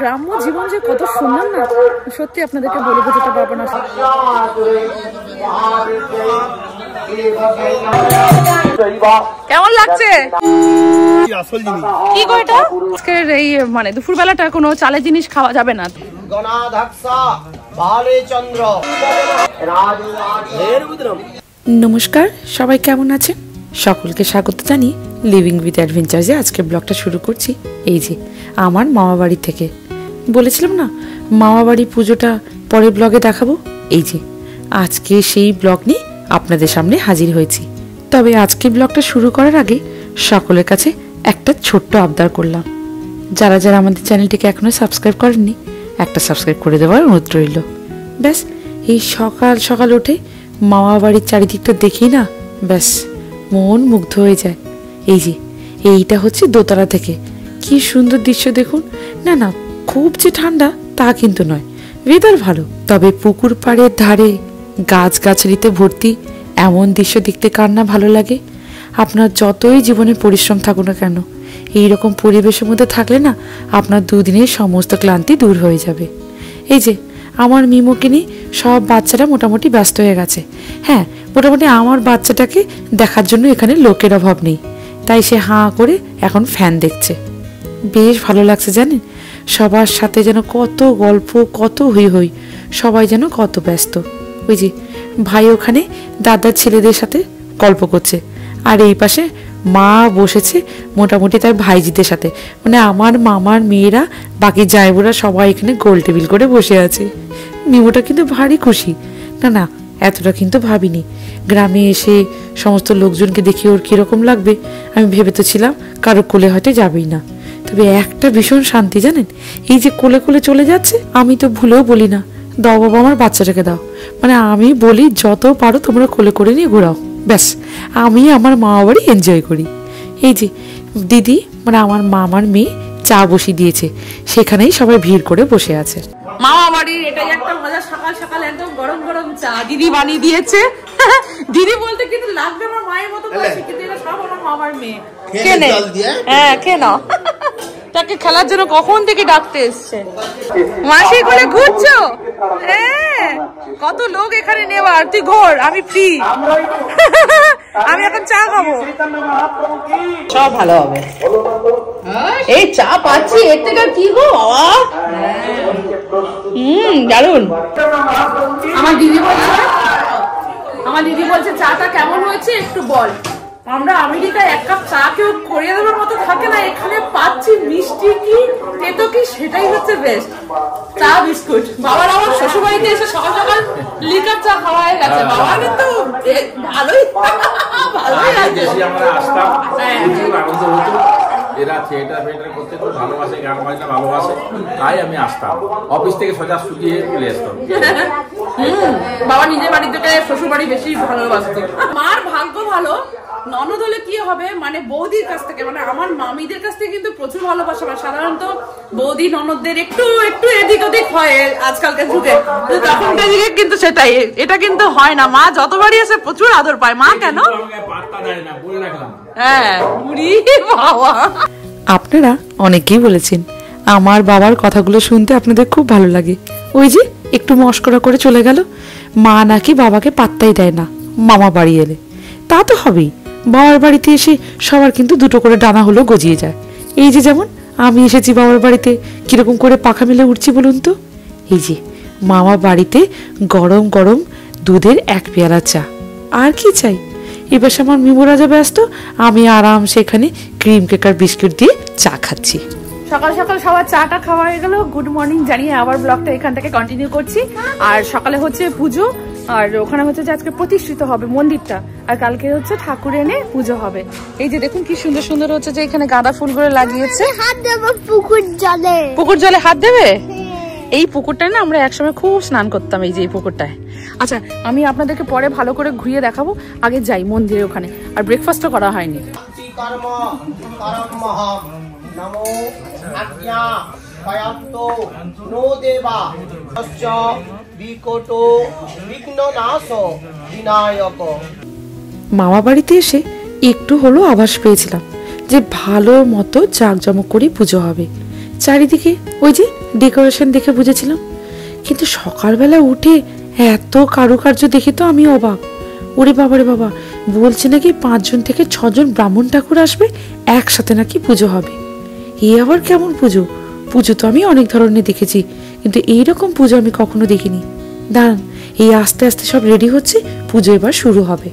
গ্রাম্য জীবন যে কত সুন্দর না, সত্যি আপনাদেরকে বলে বোঝাতে পারবো না। কেমন লাগছে? কি গো এটা? আজকের এই মানে দুপুরবেলাটা কোনো চালের জিনিস খাওয়া যাবে না। নমস্কার, সবাই কেমন আছেন? সকলকে স্বাগত জানিয়ে লিভিং উইথ অ্যাডভেঞ্চার্সে আজকে ব্লগটা শুরু করছি। এই যে আমার মামা বাড়ি থেকে বলেছিলাম না মামা বাড়ি পুজোটা পরের ব্লগে দেখাবো, এই যে আজকে সেই ব্লগ নিয়ে আপনাদের সামনে হাজির হয়েছি। তবে আজকে ব্লগটা শুরু করার আগে সকলের কাছে একটা ছোট্ট আবদার করলাম, যারা যারা আমাদের চ্যানেলটিকে এখনো সাবস্ক্রাইব করেননি একটা সাবস্ক্রাইব করে দেওয়ার অনুরোধ রইল। ব্যাস এই সকাল সকাল উঠে মামা বাড়ির চারিদিকটা দেখেই না ব্যাস মন মুগ্ধ হয়ে যায়। এই যে এইটা হচ্ছে দোতলা থেকে, কি সুন্দর দৃশ্য দেখুন। না না খুব যে ঠান্ডা তা কিন্তু নয়, ওয়েদার ভালো। তবে পুকুর পাড়ের ধারে গাছগাছালিতে ভর্তি এমন দৃশ্য দেখতে কার না ভালো লাগে? আপনার যতই জীবনে পরিশ্রম থাকুক না কেন, এইরকম পরিবেশের মধ্যে থাকলে না আপনার দুদিনের সমস্ত ক্লান্তি দূর হয়ে যাবে। এই যে আমার মিমোকে নিয়ে সব বাচ্চারা মোটামুটি ব্যস্ত হয়ে গেছে। হ্যাঁ, মোটামুটি আমার বাচ্চাটাকে দেখার জন্য এখানে লোকের অভাব নেই, তাই সে হাঁ করে এখন ফ্যান দেখছে। বেশ ভালো লাগছে জানেন, সবার সাথে যেন কত গল্প, কত হই হই, সবাই যেন কত ব্যস্ত। ওই যে ভাই ওখানে দাদার ছেলেদের সাথে গল্প করছে, আর এই পাশে মা বসেছে মোটামুটি তার ভাইজিদের সাথে, মানে আমার মামার মেয়েরা বাকি জায়বুরা সবাই এখানে গোল টেবিল করে বসে আছে। মিমোটা কিন্তু ভারী খুশি। না না এতটা কিন্তু ভাবিনি, গ্রামে এসে সমস্ত লোকজনকে দেখে ওর কিরকম লাগবে আমি ভেবে তো ছিলাম কারো কোলে হয়তো যাবেই না। তবে একটা ভীষণ শান্তি জানেন, এই যে কোলে কোলে চলে যাচ্ছে, আমি তো ভুলেও বলি না দাও বাবা আমার বাচ্চাটাকে দাও, মানে আমি বলি যত পারো তোমরা কোলে করে নিয়ে ঘোরাও, ব্যাস আমি আমার মামা বাড়ি এনজয় করি। এই যে দিদি মানে আমার মামার মেয়ে চা বসিয়ে দিয়েছে, সেখানেই সবাই ভিড় করে বসে আছে। মামা বাড়ির এটাই একটা মজা, সকাল সকাল একদম গরম গরম চা দিদি বানিয়ে দিয়েছে। দিদি বলতে কিন্তু লাগবে আমার মায়ের মতো বয়সী, কিন্তু এটা সব আমার মামার মেয়ে। কেনে হ্যাঁ কেন তাকে খেলার জন্য কখন থেকে ডাকতে এসছে। মাসি কোলে ঘুরছো? হ্যাঁ কত লোক এখানে নেওয়ার, তুই ঘোর আমি ফ্রি। আমি এখন চা খাবো, সব ভালো হবে। এই চা পাচ্ছি এর থেকে কি গো বাবা, দারুন। আমার দিদি বলছে চাটা কেমন হয়েছে একটু বল। আমরা আমেরিকায় এক কাপ চা কেউ করিয়ে দেওয়ার মতো থাকে না, এখানে পাচ্ছি মিষ্টি কি তেতো কি সেটাই হচ্ছে বেস্ট। চা বিস্কুট বাবার আমার শ্বশুর বাড়িতে এসে সকাল সকাল লিকার চা খাওয়া হয়ে গেছে। বাবা কিন্তু ভালোই ভালোই লাগছে। এরা থিয়েটার ফিয়েটার করতে খুব ভালোবাসে, গান বাজনা ভালোবাসে, তাই আমি আসতাম অফিস থেকে সোজা ছুটিয়ে চলে আসতাম। বাবা নিজের বাড়ি থেকে শ্বশুর বাড়ি বেশি ভালোবাসতো। মার ভাগ্য ভালো, ননদ হলে কি হবে মানে বৌদির কাছ থেকে, মানে আমার মামিদের কাছ থেকে কিন্তু প্রচুর ভালোবাসা পায়। সাধারণত বৌদি ননদদের একটু একটু এদিক ওদিক হয় আজকালকার যুগে, তখনকার যুগে কিন্তু সেটাই, এটা কিন্তু হয় না। মা যতবারই আসে প্রচুর আদর পায়। মা কেন হ্যাঁ বুড়ি বাবা। আপনারা অনেকেই বলেছেন আমার বাবার কথাগুলো শুনতে আপনাদের খুব ভালো লাগে। ওই যে একটু মস্করা করে চলে গেল, মা নাকি বাবাকে পাত্তাই দেয় না মামা বাড়ি এলে। তা তো হবেই, বাবার বাড়িতে এসে সবার কিন্তু দুটো করে ডানা হলেও গজিয়ে যায়। এই যে যেমন আমি এসেছি বাবার বাড়িতে, কিরকম করে পাখা মেলে উঠছি বলুন তো। এই যে মামা বাড়িতে গরম গরম দুধের এক পেয়ালা চা, আর কি চাই। এবার আমার মিমো রাজা ব্যস্ত, আমি আরাম সেখানে ক্রিম কেক আর বিস্কুট দিয়ে চা খাচ্ছি। সকাল সকাল সবার চাটা খাওয়া হয়ে গেল, গুড মর্নিং জানিয়ে আবার ব্লগটা এখান থেকে কন্টিনিউ করছি। আর সকালে হচ্ছে পুজো, আর ওখানে হচ্ছে যে আজকে প্রতিষ্ঠিত হবে মন্দিরটা, আর কালকে হচ্ছে ঠাকুর এনে পুজো হবে। এই যে দেখুন কি সুন্দর সুন্দর হচ্ছে যে এখানে গাঁদা ফুল করে লাগিয়েছে। হাত দেবো পুকুর জলে, পুকুর জলে হাত দেবে। এই পুকুরটায় না আমরা একসময় খুব স্নান করতাম, এই যে এই পুকুরটায়। আচ্ছা আমি আপনাদেরকে পরে ভালো করে ঘুরিয়ে দেখাবো, আগে যাই মন্দিরে ওখানে। আর ব্রেকফাস্টও করা হয়নি। মামা বাড়িতে এসে একটু হলো আভাস পেয়েছিলাম যে ভালো মতো জাঁকজমক করে পুজো হবে, চারিদিকে ওই যে ডেকোরেশন দেখে বুঝেছিলাম, কিন্তু সকালবেলা উঠে এত কারুকার্য দেখে তো আমি অবাক। ওরে বাবা রে বাবা, বলছে নাকি 5 জন থেকে 6 জন ব্রাহ্মণ ঠাকুর আসবে, একসাথে নাকি পুজো হবে। এ আবার কেমন পুজো? পুজো তো আমি অনেক ধরনের দেখেছি, কিন্তু এইরকম পুজো আমি কখনো দেখিনি। দাঁড়ান, এই আস্তে আস্তে সব রেডি হচ্ছে, পুজো এবার শুরু হবে।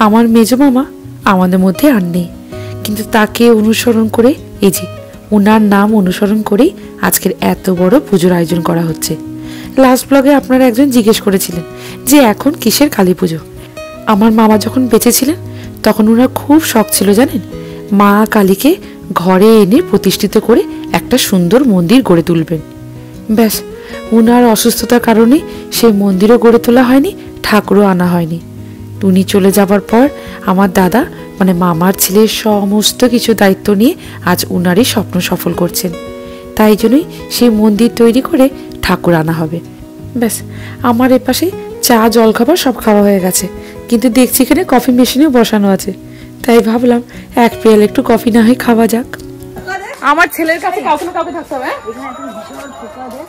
আমার মেজ মামা আমাদের মধ্যে আর নেই, কিন্তু তাকে অনুসরণ করে, এই যে ওনার নাম অনুসরণ করেই আজকের এত বড় পুজোর আয়োজন করা হচ্ছে। লাস্ট ব্লগে আপনারা একজন জিজ্ঞেস করেছিলেন যে এখন কিসের কালী পুজো। আমার মামা যখন বেঁচে ছিলেন তখন ওনার খুব শখ ছিল জানেন, মা কালীকে ঘরে এনে প্রতিষ্ঠিত করে একটা সুন্দর মন্দির গড়ে তুলবেন। ব্যাস, ওনার অসুস্থতার কারণে সেই মন্দিরও গড়ে তোলা হয়নি, ঠাকুরও আনা হয়নি। উনি চলে যাবার পর আমার দাদা মানে মামার ছেলের সমস্ত কিছু দায়িত্ব নিয়ে আজ উনারই স্বপ্ন সফল করছেন। তাই জন্যই সেই মন্দির তৈরি করে ঠাকুর আনা হবে। ব্যাস, আমার এপাশে চা জলখাবার সব খাওয়া হয়ে গেছে, কিন্তু দেখছি এখানে কফি মেশিনেও বসানো আছে, তাই ভাবলাম এক পেয়াল একটু কফি না হয় খাওয়া যাক। আমার ছেলের কাছে কাউকে না কাউকে থাকতে হবে।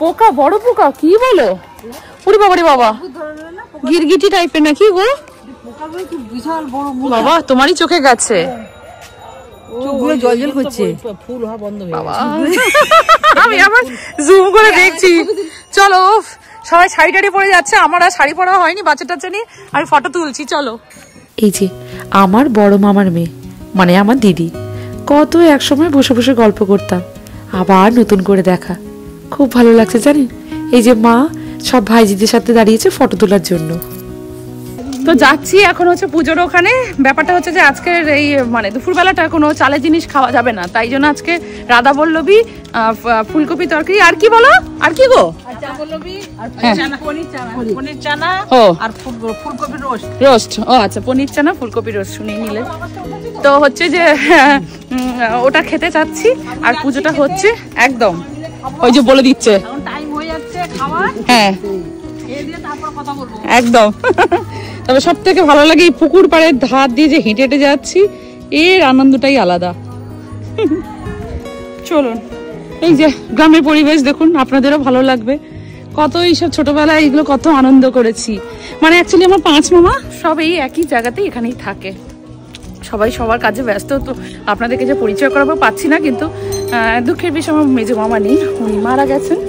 পোকা, বড় পোকা, কি বলো? ওরে বাবা রে বাবা, গিরগিটি টাইপের নাকি গো? বাবা, তোমারই চোখে গেছে, চোখগুলো জল জল করছে, ফুল হওয়া বন্ধ হয়ে গেছে। আমি আবার জুম করে দেখছি। চলো, সবাই শাড়ি টাড়ি পরে যাচ্ছে, আমার আর শাড়ি পরা হয়নি, বাচ্চা টাচ্চা নিয়ে আমি ফটো তুলছি। চলো, এই যে আমার বড় মামার মেয়ে মানে আমার দিদি, কত একসময় বসে বসে গল্প করতাম, আবার নতুন করে দেখা, খুব ভালো লাগছে জানেন। এই যে মা সব ভাইজিদের সাথে দাঁড়িয়েছে ফটো তোলার জন্য। তো যাচ্ছি এখন হচ্ছে পুজোর ওখানে। ব্যাপারটা হচ্ছে যে আজকের এই মানে দুপুরবেলাটা কোনো চালের জিনিস খাওয়া যাবে না, তাই জন্য আজকে রাধা বল্লভী, ফুলকপি তরকারি, আর কি বলো, আর কি গো, পনির চানা আর ফুলকপি রোস্ট। ও আচ্ছা, পনির চানা ফুলকপি রোস্ট শুনিয়ে নিলে। তো হচ্ছে যে ওটা খেতে চাচ্ছি, আর পুজোটা হচ্ছে একদম ওই যে বলে দিচ্ছে টাইম হয়ে যাচ্ছে খাওয়া, হ্যাঁ তারপর কথা বলবো একদম। তবে সব থেকে ভালো লাগে এই পুকুর পাড়ের ধার দিয়ে যে হেঁটে হেঁটে যাচ্ছি, এর আনন্দটাই আলাদা। চলুন, এই যে গ্রামের পরিবেশ দেখুন, আপনাদেরও ভালো লাগবে। কত এইসব ছোটবেলায় এগুলো কত আনন্দ করেছি। মানে অ্যাকচুয়ালি আমার 5 মামা সব এই একই জায়গাতেই এখানেই থাকে, সবাই সবার কাজে ব্যস্ত। তো আপনাদেরকে যে পরিচয় করাবো পাচ্ছি না, কিন্তু দুঃখের বিষয় আমার মেজো মামা নেই, উনি মারা গেছেন,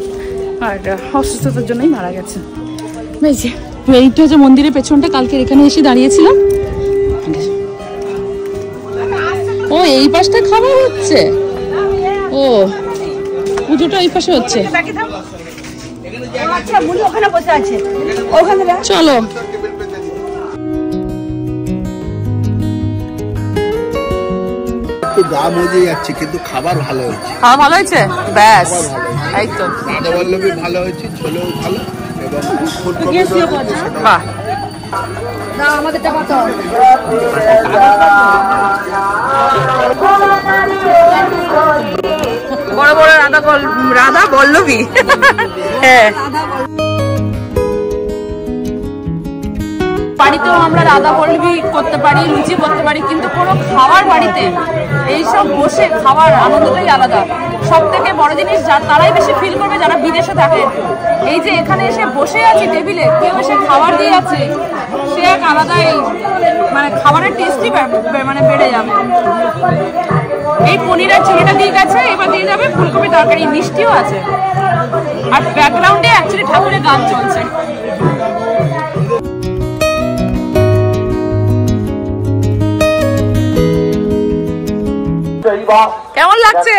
আর অসুস্থতার জন্যই মারা গেছেন। এইটা হচ্ছে মন্দিরের পেছনটা, কালকে এখানে এসে দাঁড়িয়েছিলাম। ও এই পাশটা খাবার হচ্ছে, ও পুজোটা এই পাশে হচ্ছে। চলো, একটু গা মজে যাচ্ছে, কিন্তু খাবার ভালো হয়েছে। খাওয়া ভালো হয়েছে, ব্যাস এই তো। রাধা বল্লভী ভালো হয়েছে, ছোলেও ভালো, এবং বাহ, বড় বড় রাধা বল্লভী। হ্যাঁ, বাড়িতেও আমরা রাধা বল্লভী করতে পারি, লুচি করতে পারি, কিন্তু কোনো খাওয়ার বাড়িতে এইসব বসে খাওয়ার আনন্দটাই আলাদা। সব থেকে বড় জিনিস তারাই বেশি ফিল করবে যারা বিদেশে থাকে। এই যে এখানে এসে বসে আছি টেবিলে, কেউ এসে খাবার দিয়ে আছে, সে এক আলাদাই মানে খাবারের টেস্টই মানে বেড়ে যাবে। এই পনিরের ছেলেটা দিয়ে গেছে, এবার দিয়ে যাবে ফুলকপি তরকারি, মিষ্টিও আছে, আর ব্যাকগ্রাউন্ডে অ্যাকচুয়ালি ঠাকুরের গান চলছে। কেমন লাগছে?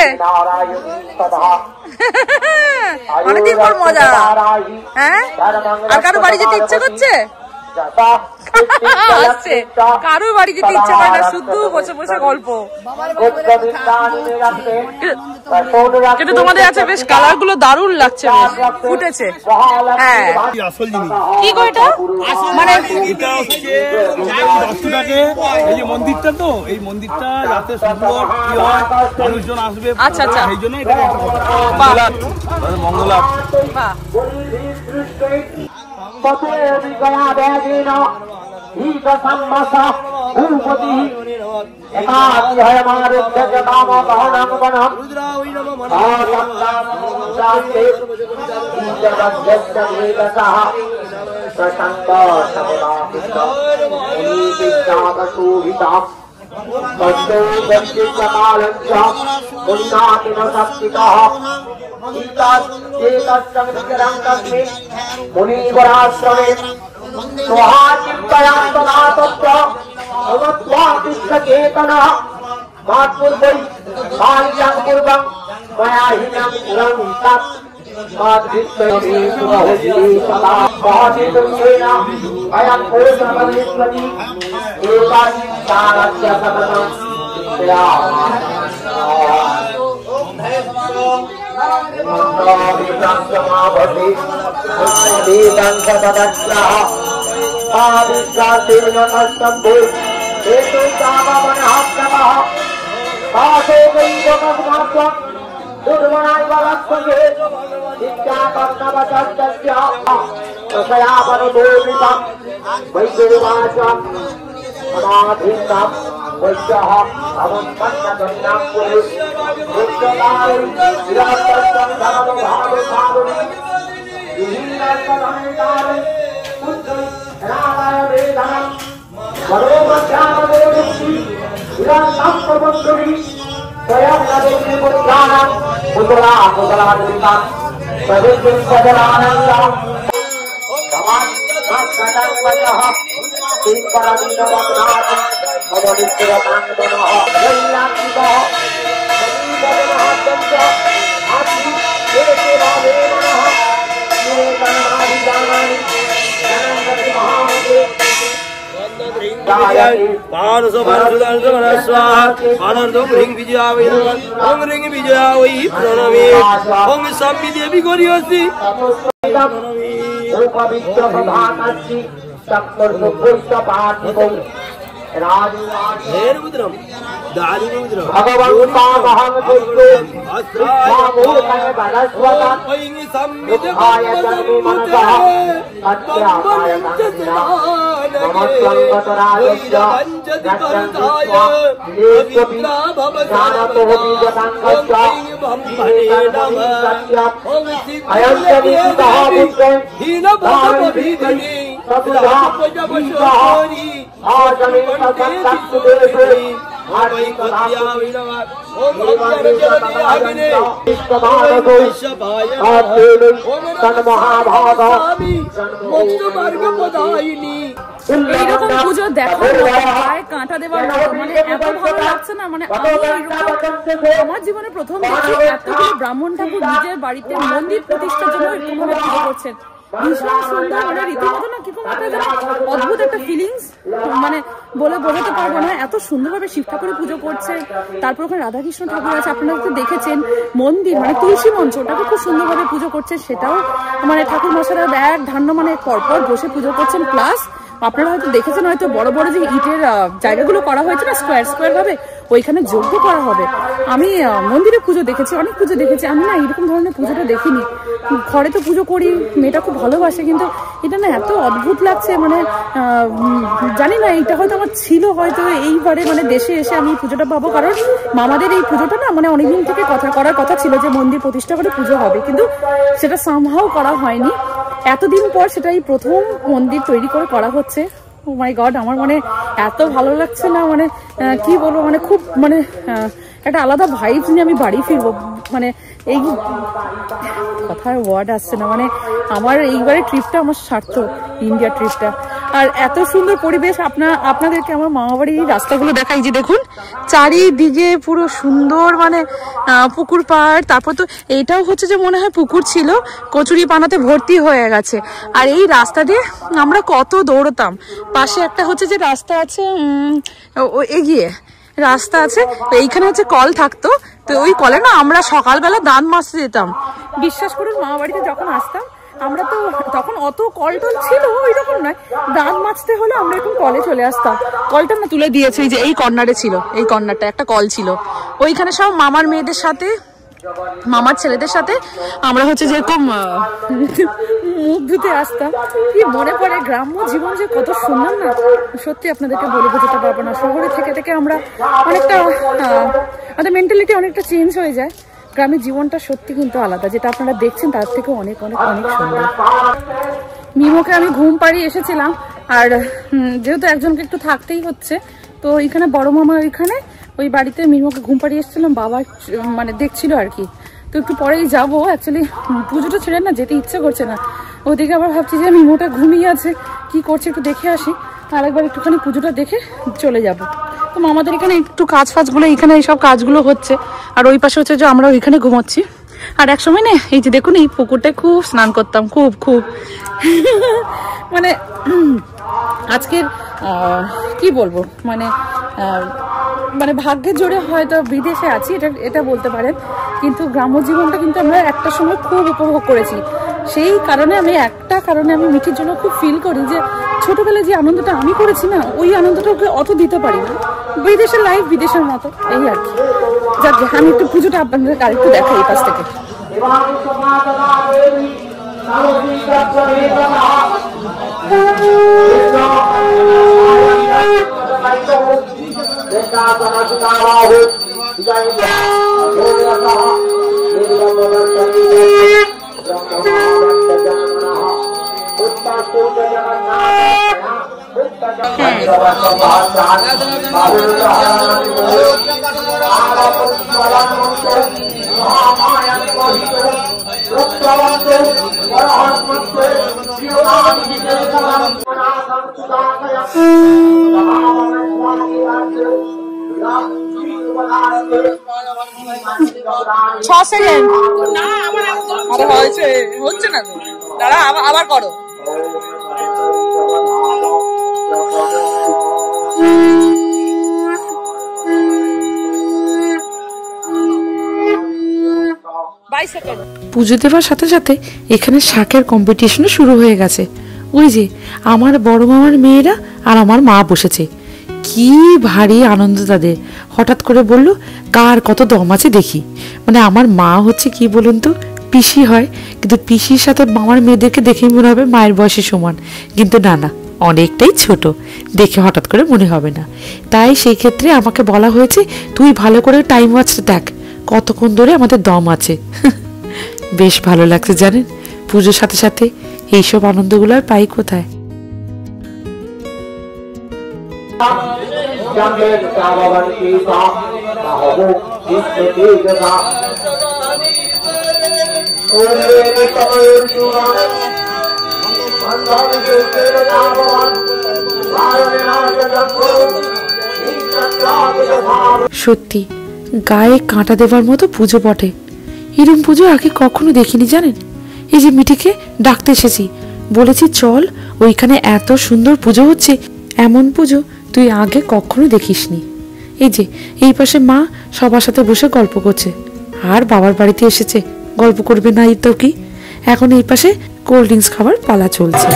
অনেকদিন পর মজা। হ্যাঁ, আর কারো বাড়ি যেতে ইচ্ছে করছে? আসছে কারোর বাড়ি যেতে ইচ্ছা করে না, শুধু বসে বসে গল্প। কিন্তু তোমাদের আছে বেশ কালার গুলো দারুণ লাগছে, বেশ ফুটেছে। হ্যাঁ আসল জিনিস কি গো এটা? মানে এটা হচ্ছে দশটাকে এই যে মন্দিরটা, তো এই মন্দিরটা যাতে সুন্দর কি হয়, মানুষজন আসবে। আচ্ছা আচ্ছা, সেই জন্য এটাকে একটা মঙ্গলাত। বাহ, मुनीवराश्रमे स्वाहाचित्तयान्तनातत्वमत्वातिष्ठचेतनः मात्पूर्वै बाल्यां पूर्वं मया हिनं पुरं तत् माद्वित्तयेन अयं पुरुषपरिष्वति एकादशारस्य सततं এইরকম পুজো দেখার গায়ে কাঁটা দেওয়ার মতো, মানে এত ভালো লাগছে না। মানে আমার জীবনে প্রথম দেখি এতগুলো ব্রাহ্মণ ঠাকুর নিজের বাড়িতে মন্দির প্রতিষ্ঠার জন্য এরকম ভাবে পুজো করছেন। ভীষণ সুন্দর, মানে রীতিমতো না কিরকম একটা অদ্ভুত একটা ফিলিংস, মানে বলে বোঝাতে পারবো না। এত সুন্দরভাবে শিব ঠাকুরের পুজো করছে, তারপর ওখানে রাধাকৃষ্ণ ঠাকুর আছে, আপনারা তো দেখেছেন। মন্দির মানে তুলসী মঞ্চ, ওটাকে খুব সুন্দরভাবে পুজো করছে, সেটাও মানে ঠাকুর মশাইরা এক ধান্য মানে পরপর বসে পুজো করছেন। প্লাস আপনারা হয়তো দেখেছেন, হয়তো বড় বড় যে ইটের জায়গাগুলো করা হয়েছে না স্কোয়ার স্কোয়ার ভাবে, ওইখানে যজ্ঞ করা হবে। আমি মন্দিরে পুজো দেখেছি, অনেক পুজো দেখেছি, আমি না এরকম ধরনের পুজোটা দেখিনি। ঘরে তো পুজো করি, মেয়েটা খুব ভালোবাসে, কিন্তু এটা না এত অদ্ভুত লাগছে। মানে জানি না, এটা হয়তো আমার ছিল, হয়তো এইবারে মানে দেশে এসে আমি পুজোটা পাবো। কারণ মামাদের এই পুজোটা না মানে অনেকদিন থেকে করার কথা ছিল যে মন্দির প্রতিষ্ঠা করে পুজো হবে, কিন্তু সেটা সামহাও করা হয়নি। এতদিন পর সেটাই প্রথম মন্দির তৈরি করে করা হচ্ছে। ও মাই গড, আমার মানে এত ভালো লাগছে না, মানে কি বলবো, মানে খুব মানে একটা আলাদা ভাইবস নিয়ে আমি বাড়ি ফিরবো। মানে এই কথার ওয়ার্ড আসছে না, মানে আমার এইবারের ট্রিপটা আমার সার্থক, ইন্ডিয়া ট্রিপটা। আর এত সুন্দর পরিবেশ। আপনাদেরকে আমার মামাবাড়ির রাস্তাগুলো দেখাই, যে দেখুন চারিদিকে পুরো সুন্দর, মানে পুকুর পাড়। তারপর তো এইটাও হচ্ছে যে মনে হয় পুকুর ছিল, কচুরি পানাতে ভর্তি হয়ে গেছে। আর এই রাস্তা দিয়ে আমরা কত দৌড়তাম। পাশে একটা হচ্ছে যে রাস্তা আছে, এগিয়ে রাস্তা আছে, এইখানে হচ্ছে কল থাকতো, তো ওই কলে না আমরা সকালবেলা দাঁত মাজতে যেতাম। বিশ্বাস করুন, মামাবাড়িতে যখন আসতাম আমরা তো তখন অত কল টল ছিল ওই রকম নয়, দাঁত মাজতে হলে আমরা এখন কলে চলে আসতাম। কলটা না তুলে দিয়েছে, এই যে এই কর্নারে ছিল, এই কর্নারটা একটা কল ছিল, ওইখানে সব মামার মেয়েদের সাথে, মামার ছেলেদের সাথে আমরা হচ্ছে যেরকম মুখ ধুতে আসতাম। কি মনে পড়ে, গ্রাম্য জীবন যে কত সুন্দর না, সত্যি আপনাদেরকে বলে বোঝাতে পারবো না। শহরে থেকে থেকে আমরা অনেকটা, আমাদের মেন্টালিটি অনেকটা চেঞ্জ হয়ে যায়। গ্রামের জীবনটা সত্যি কিন্তু আলাদা, যেটা আপনারা দেখছেন তার থেকে অনেক অনেক অনেক সুন্দর। মিমোকে আমি ঘুম পাড়িয়ে এসেছিলাম, আর যেহেতু একজনকে একটু থাকতেই হচ্ছে, তো এখানে বড় মামা এখানে ওই বাড়িতে মিমোকে ঘুম পাড়িয়ে এসেছিলাম, বাবা মানে দেখছিল আর কি। তো একটু পরেই যাবো, অ্যাকচুয়ালি পুজোটা ছেড়ে না যেতে ইচ্ছে করছে না। ওদিকে আবার ভাবছি যে মিমোটা ঘুমিয়ে আছে, কি করছে একটু দেখে আসি, আর একবার একটুখানি পুজোটা দেখে চলে যাব। তো আমাদের এখানে একটু কাজ ফাজগুলো, এখানে এইসব কাজগুলো হচ্ছে, আর ওই পাশে হচ্ছে যে আমরা ওইখানে ঘুমাচ্ছি। আর এক সময় না, এই যে দেখুন এই পুকুরটায় খুব স্নান করতাম, খুব খুব মানে আজকের কি বলবো, মানে মানে ভাগ্যের জোরে হয়তো বিদেশে আছি, এটা বলতে পারেন, কিন্তু গ্রাম্য জীবনটা কিন্তু আমরা একটা সময় খুব উপভোগ করেছি। সেই কারণে আমি মিঠির জন্য খুব ফিল করি যে ছোটবেলায় যে আনন্দটা আমি করেছি না, ওই আনন্দটা ওকে অত দিতে পারি না। বিদেশের লাইফ বিদেশের মতো, এই আর কি। যাক, আমি একটু পুজোটা আপনাদের আরেকটু দেখাই এই পাশ থেকে। হচ্ছে না তো, দাঁড়া আবার করো। পুজো দেওয়ার সাথে সাথে এখানে শাকের কম্পিটিশনও শুরু হয়ে গেছে। ওই যে আমার বড় মামার মেয়েরা আর আমার মা বসেছে, কি ভারী আনন্দ তাদের। হঠাৎ করে বলল কার কত দম আছে দেখি। মানে আমার মা হচ্ছে কি বলুন তো, পিসি হয়, কিন্তু পিসির সাথে মামার মেয়েদেরকে দেখেই মনে হবে মায়ের বয়সের সমান, কিন্তু না না, অনেকটাই ছোট, দেখে হঠাৎ করে মনে হবে না। তাই সেই ক্ষেত্রে আমাকে বলা হয়েছে তুই ভালো করে টাইম ওয়াচটা দেখ, কতক্ষণ ধরে আমাদের দম আছে। বেশ ভালো লাগছে জানেন, পুজোর সাথে সাথে এইসব আনন্দগুলো আর পাই কোথায়। সত্যি গায়ে কাঁটা দেওয়ার মতো পুজো বটে। এরকম পুজো আগে কখনো দেখিনি জানেন। এই যে মিঠিকে ডাকতে এসেছি, বলেছি চল ওইখানে এত সুন্দর পুজো হচ্ছে, এমন পুজো তুই আগে কখনো দেখিসনি। এই যে এই পাশে মা সবার সাথে বসে গল্প করছে, আর বাবার বাড়িতে এসেছে, গল্প করবে না এই তো কি। এখন এই পাশে কোল্ড ড্রিঙ্কস খাবার পালা চলছে।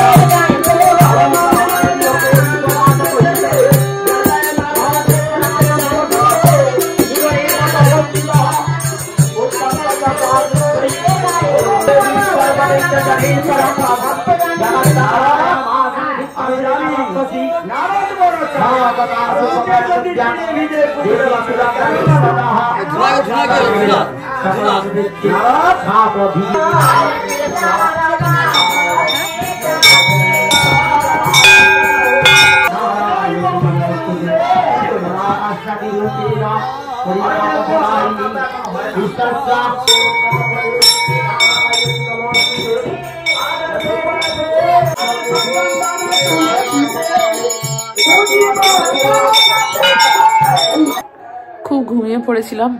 খুব ঘুমিয়ে পড়েছিলাম,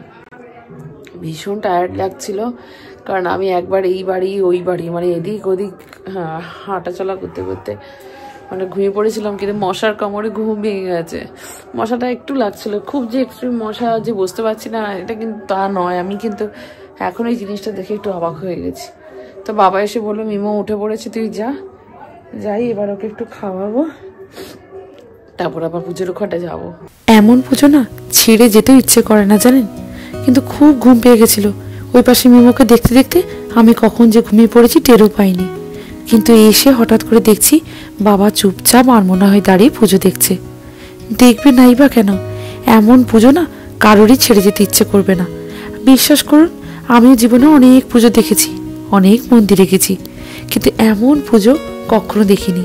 ভীষণ টায়ার্ড লাগছিল, কারণ আমি একবার এই বাড়ি ওই বাড়ি মানে এদিক ওদিক হাঁটাচলা করতে করতে মানে ঘুমিয়ে পড়েছিলাম। কিন্তু মশার কামড়ে ঘুম ভেঙে গেছে। মশাটা একটু লাগছিল, খুব যে এক্সট্রিম মশা যে বুঝতে পারছি না এটা কিন্তু তা নয়। আমি কিন্তু এখন এই জিনিসটা দেখে একটু অবাক হয়ে গেছি। তো বাবা এসে বললো মিমো উঠে পড়েছে, তুই যাই এবার ওকে একটু খাওয়াবো, তারপর আবার পুজোর ওখানে যাবো। এমন পুজো না ছেড়ে যেতেও ইচ্ছে করে না জানেন, কিন্তু খুব ঘুম পেয়ে গেছিল। ওই পাশে মিমোকে দেখতে দেখতে আমি কখন যে ঘুমিয়ে পড়েছি টেরও পাইনি। কিন্তু এসে হঠাৎ করে দেখছি বাবা চুপচাপ আর মনে হয় দাঁড়িয়ে পুজো দেখছে। দেখবে নাই বা কেন, এমন পুজো না কারোরই ছেড়ে যেতে ইচ্ছে করবে না। বিশ্বাস করুন, আমিও জীবনে অনেক পুজো দেখেছি, অনেক মন্দিরে গেছি, কিন্তু এমন পুজো কখনো দেখিনি।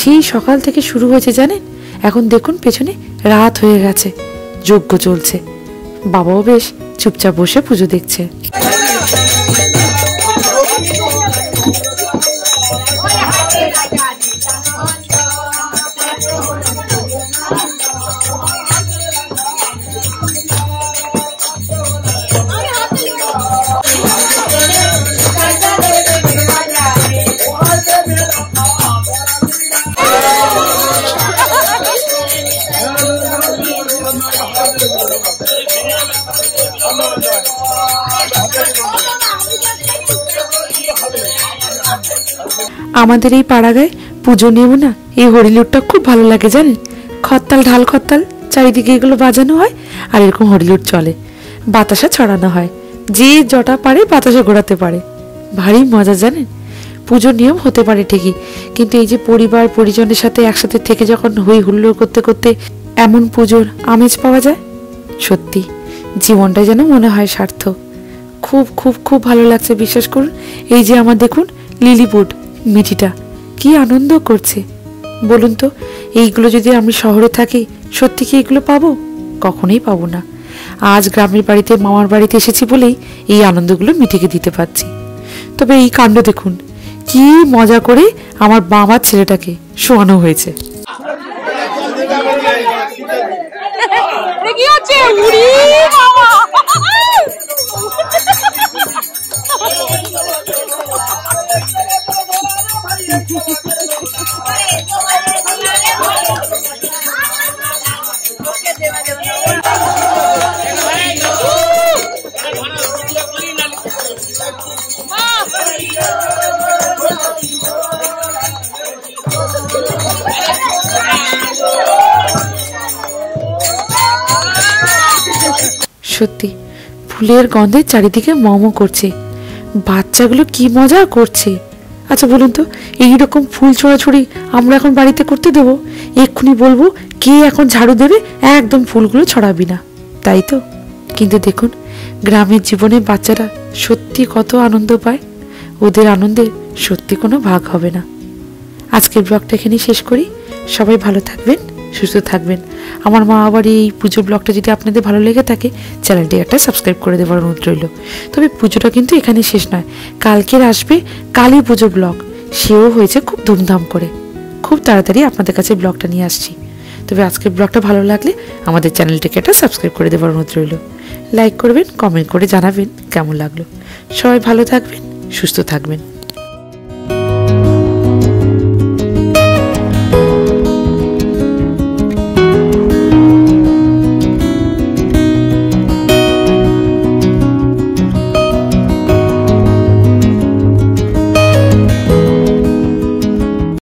সেই সকাল থেকে শুরু হয়েছে জানেন, এখন দেখুন পেছনে রাত হয়ে গেছে, যজ্ঞ চলছে। বাবাও বেশ চুপচাপ বসে পুজো দেখছে। আমাদের এই পাড়াগায় পুজো নিয়েও না এই হরিলুটটা খুব ভালো লাগে জানেন। খত্তাল ঢাল খত্তাল চারিদিকে এগুলো বাজানো হয়, আর এরকম হরিলুট চলে, বাতাসা ছড়ানো হয়, যে জটা পারে বাতাসা ঘোরাতে পারে। ভারী মজা জানেন। পুজোর নিয়ম হতে পারে ঠিকই, কিন্তু এই যে পরিবার পরিজনের সাথে একসাথে থেকে যখন হই হুল্লোড় করতে করতে এমন পুজোর আমেজ পাওয়া যায়, সত্যি জীবনটা যেন মনে হয় সার্থক। খুব খুব খুব ভালো লাগছে বিশ্বাস করুন। এই যে আমার দেখুন লিলিপুট মিঠিটা কি আনন্দ করছে বলুন তো। এইগুলো যদি আমি শহরে থাকি সত্যি কি এগুলো পাবো? কখনোই পাবো না। আজ গ্রামের বাড়িতে মামার বাড়িতে এসেছি বলেই এই আনন্দগুলো মিঠিকে দিতে পারছি। তবে এই কাণ্ড দেখুন, কি মজা করে আমার বাবার ছেলেটাকে শোয়ানো হয়েছে। সত্যি ফুলের গন্ধে চারিদিকে মম করছে, বাচ্চাগুলো কি মজা করছে। আচ্ছা বলুন তো, এইরকম ফুল ছোড়াছুড়ি আমরা এখন বাড়িতে করতে দেবো? এক্ষুনি বলবো কে এখন ঝাড়ু দেবে, একদম ফুলগুলো ছড়াবি না, তাই তো? কিন্তু দেখুন গ্রামের জীবনে বাচ্চারা সত্যি কত আনন্দ পায়, ওদের আনন্দে সত্যি কোনো ভাগ হবে না। আজকের ব্লগটা এখানেই শেষ করি। সবাই ভালো থাকবেন, সুস্থ থাকবেন। আমার মা আবার এই পুজোর ব্লগটা যদি আপনাদের ভালো লেগে থাকে চ্যানেলটি একটা সাবস্ক্রাইব করে দেওয়ার অনুরোধ রইল। তবে পুজোটা কিন্তু এখানে শেষ নয়, কালকের আসবে কালী পুজোর ব্লগ, সেও হয়েছে খুব ধুমধাম করে। খুব তাড়াতাড়ি আপনাদের কাছে ব্লগটা নিয়ে আসছি। তবে আজকের ব্লগটা ভালো লাগলে আমাদের চ্যানেলটিকে একটা সাবস্ক্রাইব করে দেওয়ার অনুরোধ রইল। লাইক করবেন, কমেন্ট করে জানাবেন কেমন লাগলো। সবাই ভালো থাকবেন, সুস্থ থাকবেন।